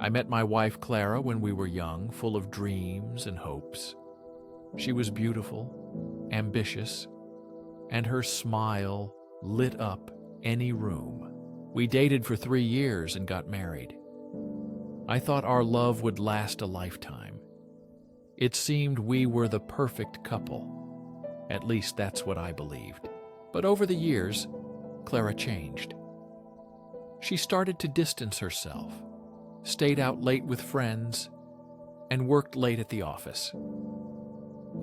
I met my wife Clara when we were young, full of dreams and hopes. She was beautiful, ambitious, and her smile lit up any room. We dated for 3 years and got married. I thought our love would last a lifetime. It seemed we were the perfect couple. At least that's what I believed. But over the years, Clara changed. She started to distance herself, stayed out late with friends, and worked late at the office.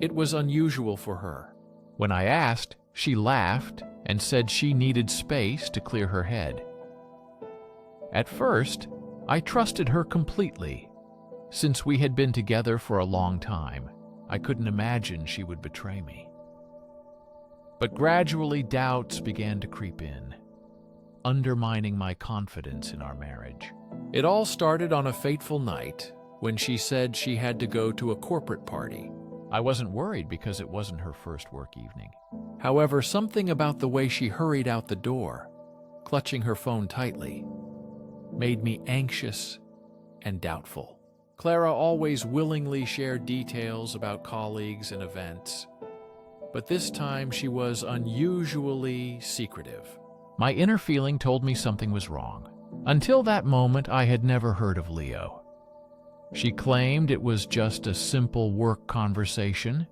It was unusual for her. When I asked, she laughed and said she needed space to clear her head. At first, I trusted her completely. Since we had been together for a long time, I couldn't imagine she would betray me. But gradually doubts began to creep in, undermining my confidence in our marriage. It all started on a fateful night when she said she had to go to a corporate party. I wasn't worried because it wasn't her first work evening. However, something about the way she hurried out the door, clutching her phone tightly, made me anxious and doubtful. Clara always willingly shared details about colleagues and events, but this time she was unusually secretive. My inner feeling told me something was wrong. Until that moment, I had never heard of Leo. She claimed it was just a simple work conversation,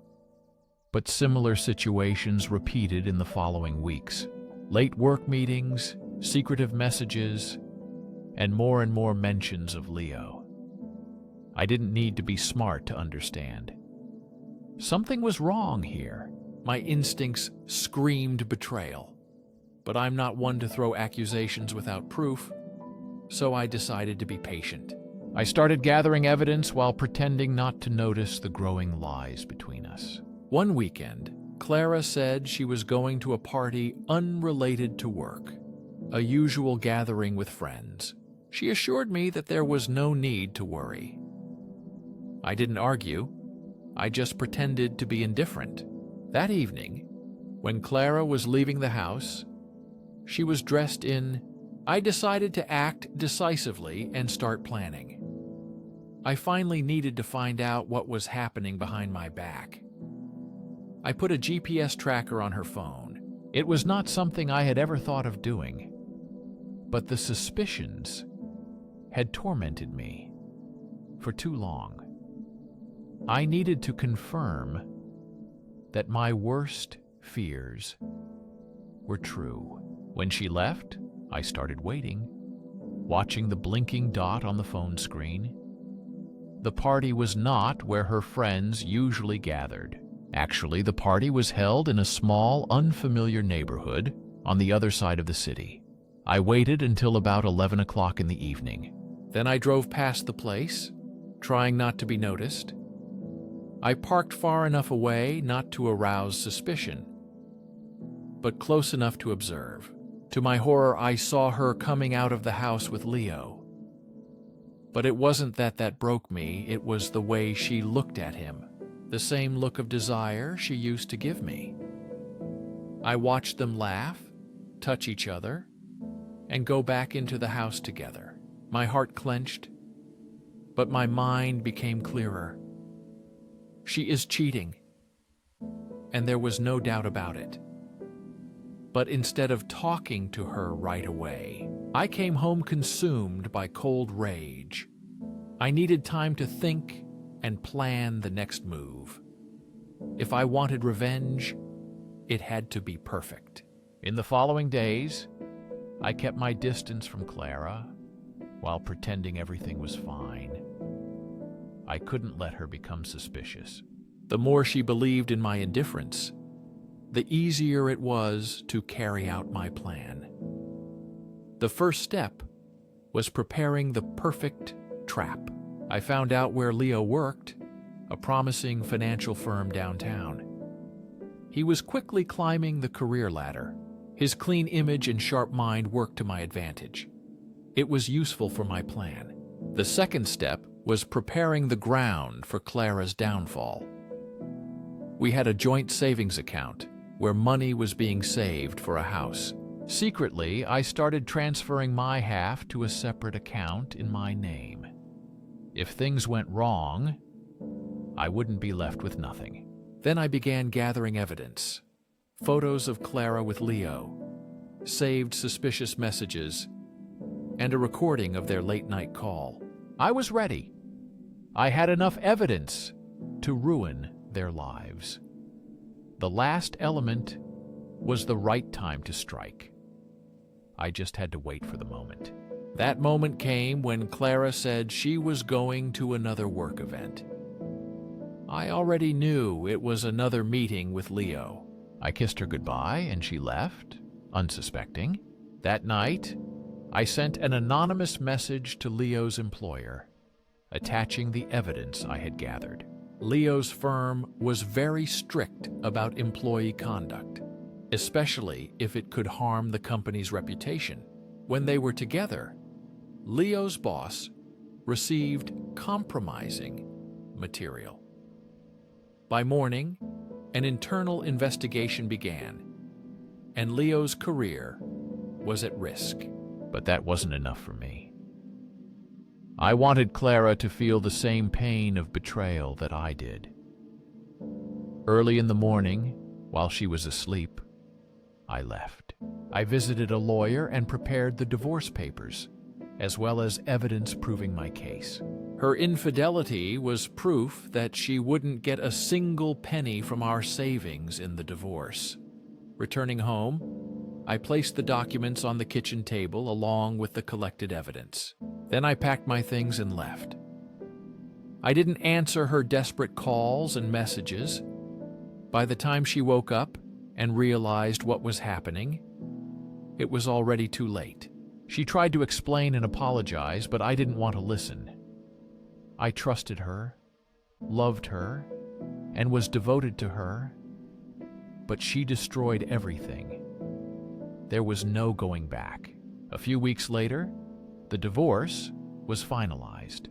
but similar situations repeated in the following weeks. Late work meetings, secretive messages, and more mentions of Leo. I didn't need to be smart to understand. Something was wrong here. My instincts screamed betrayal. But I'm not one to throw accusations without proof, so I decided to be patient. I started gathering evidence while pretending not to notice the growing lies between us. One weekend, Clara said she was going to a party unrelated to work, a usual gathering with friends. She assured me that there was no need to worry. I didn't argue. I just pretended to be indifferent. That evening, when Clara was leaving the house, she was dressed in. I decided to act decisively and start planning. I finally needed to find out what was happening behind my back. I put a GPS tracker on her phone. It was not something I had ever thought of doing, but the suspicions had tormented me for too long. I needed to confirm that my worst fears were true. When she left, I started waiting, watching the blinking dot on the phone screen. The party was not where her friends usually gathered. Actually, the party was held in a small, unfamiliar neighborhood on the other side of the city. I waited until about 11 o'clock in the evening. Then I drove past the place, trying not to be noticed. I parked far enough away not to arouse suspicion, but close enough to observe. To my horror, I saw her coming out of the house with Leo. But it wasn't that broke me, it was the way she looked at him, the same look of desire she used to give me. I watched them laugh, touch each other, and go back into the house together. My heart clenched, but my mind became clearer. She is cheating, and there was no doubt about it. But instead of talking to her right away, I came home consumed by cold rage. I needed time to think and plan the next move. If I wanted revenge, it had to be perfect. In the following days, I kept my distance from Clara while pretending everything was fine. I couldn't let her become suspicious. The more she believed in my indifference, the easier it was to carry out my plan. The first step was preparing the perfect trap. I found out where Leo worked, a promising financial firm downtown. He was quickly climbing the career ladder. His clean image and sharp mind worked to my advantage. It was useful for my plan. The second step was preparing the ground for Clara's downfall. We had a joint savings account where money was being saved for a house. Secretly, I started transferring my half to a separate account in my name. If things went wrong, I wouldn't be left with nothing. Then I began gathering evidence. Photos of Clara with Leo, saved suspicious messages, and a recording of their late-night call. I was ready. I had enough evidence to ruin their lives. The last element was the right time to strike. I just had to wait for the moment. That moment came when Clara said she was going to another work event. I already knew it was another meeting with Leo. I kissed her goodbye and she left, unsuspecting. That night, I sent an anonymous message to Leo's employer, attaching the evidence I had gathered. Leo's firm was very strict about employee conduct, especially if it could harm the company's reputation. When they were together, Leo's boss received compromising material. By morning, an internal investigation began, and Leo's career was at risk. But that wasn't enough for me. I wanted Clara to feel the same pain of betrayal that I did. Early in the morning, while she was asleep, I left. I visited a lawyer and prepared the divorce papers, as well as evidence proving my case. Her infidelity was proof that she wouldn't get a single penny from our savings in the divorce. Returning home, I placed the documents on the kitchen table along with the collected evidence. Then I packed my things and left. I didn't answer her desperate calls and messages. By the time she woke up and realized what was happening, it was already too late. She tried to explain and apologize, but I didn't want to listen. I trusted her, loved her, and was devoted to her, but she destroyed everything. There was no going back. A few weeks later, the divorce was finalized.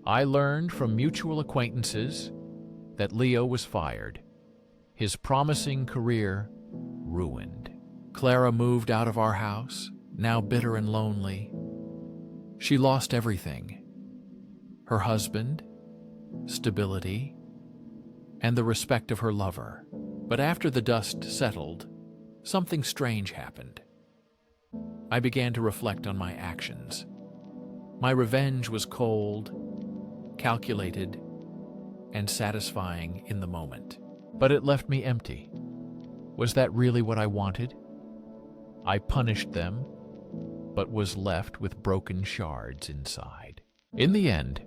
I learned from mutual acquaintances that Leo was fired, his promising career ruined. Clara moved out of our house, now bitter and lonely. She lost everything: her husband, stability, and the respect of her lover. But after the dust settled, something strange happened. I began to reflect on my actions. My revenge was cold, calculated, and satisfying in the moment. But it left me empty. Was that really what I wanted? I punished them, but was left with broken shards inside. In the end,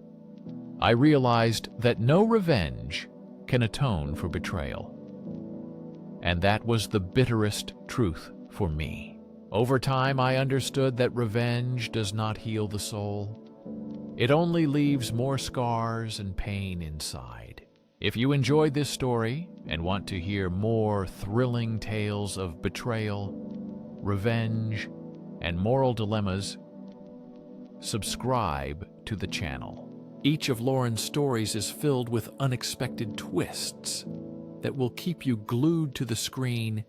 I realized that no revenge can atone for betrayal. And that was the bitterest truth for me. Over time, I understood that revenge does not heal the soul. It only leaves more scars and pain inside. If you enjoyed this story and want to hear more thrilling tales of betrayal, revenge, and moral dilemmas, subscribe to the channel. Each of Lauren's stories is filled with unexpected twists that will keep you glued to the screen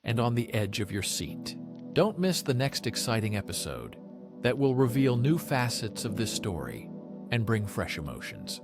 and on the edge of your seat. Don't miss the next exciting episode that will reveal new facets of this story and bring fresh emotions.